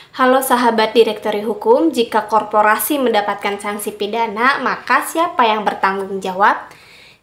Halo sahabat Direktori Hukum, jika korporasi mendapatkan sanksi pidana, maka siapa yang bertanggung jawab?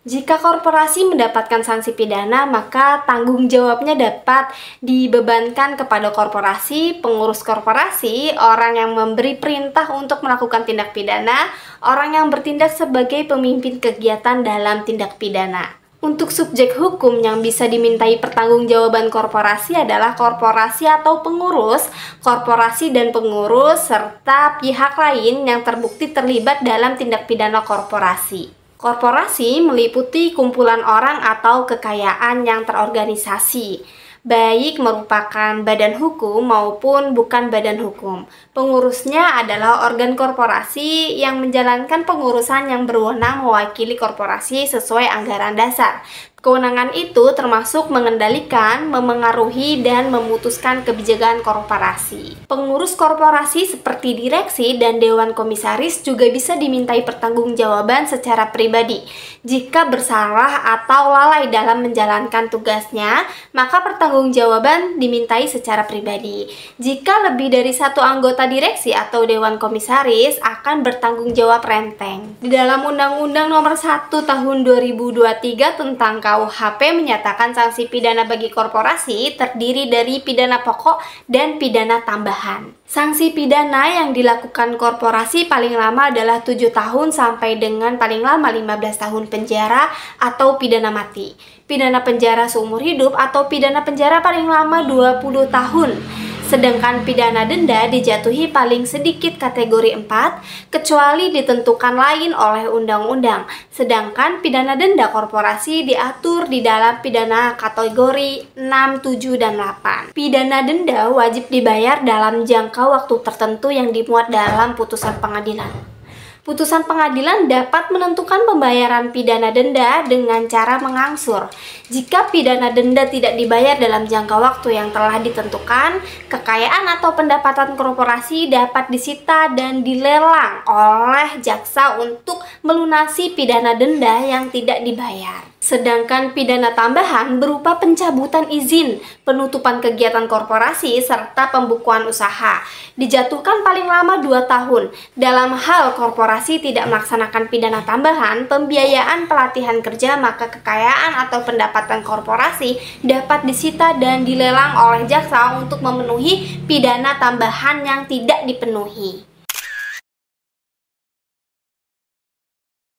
Jika korporasi mendapatkan sanksi pidana, maka tanggung jawabnya dapat dibebankan kepada korporasi, pengurus korporasi, orang yang memberi perintah untuk melakukan tindak pidana, orang yang bertindak sebagai pemimpin kegiatan dalam tindak pidana. Untuk subjek hukum yang bisa dimintai pertanggungjawaban korporasi adalah korporasi atau pengurus, korporasi dan pengurus, serta pihak lain yang terbukti terlibat dalam tindak pidana korporasi. Korporasi meliputi kumpulan orang atau kekayaan yang terorganisasi, baik merupakan badan hukum maupun bukan badan hukum. Pengurusnya adalah organ korporasi yang menjalankan pengurusan yang berwenang mewakili korporasi sesuai anggaran dasar. Kewenangan itu termasuk mengendalikan, memengaruhi, dan memutuskan kebijakan korporasi. Pengurus korporasi seperti direksi dan dewan komisaris juga bisa dimintai pertanggungjawaban secara pribadi. Jika bersalah atau lalai dalam menjalankan tugasnya, maka pertanggungjawaban dimintai secara pribadi. Jika lebih dari satu anggota direksi atau dewan komisaris akan bertanggung jawab renteng. Di dalam Undang-Undang Nomor 1 Tahun 2023 tentang KUHP menyatakan sanksi pidana bagi korporasi terdiri dari pidana pokok dan pidana tambahan. Sanksi pidana yang dilakukan korporasi paling lama adalah 7 tahun sampai dengan paling lama 15 tahun penjara atau pidana mati. Pidana penjara seumur hidup atau pidana penjara paling lama 20 tahun. Sedangkan pidana denda dijatuhi paling sedikit kategori 4, kecuali ditentukan lain oleh undang-undang. Sedangkan pidana denda korporasi diatur di dalam pidana kategori 6, 7, dan 8. Pidana denda wajib dibayar dalam jangka waktu tertentu yang dimuat dalam putusan pengadilan. Putusan pengadilan dapat menentukan pembayaran pidana denda dengan cara mengangsur. Jika pidana denda tidak dibayar dalam jangka waktu yang telah ditentukan, kekayaan atau pendapatan korporasi dapat disita dan dilelang oleh jaksa untuk melunasi pidana denda yang tidak dibayar. Sedangkan pidana tambahan berupa pencabutan izin, penutupan kegiatan korporasi, serta pembukuan usaha. Dijatuhkan paling lama 2 tahun. Dalam hal korporasi tidak melaksanakan pidana tambahan, pembiayaan pelatihan kerja, maka kekayaan atau pendapatan korporasi dapat disita dan dilelang oleh jaksa untuk memenuhi pidana tambahan yang tidak dipenuhi.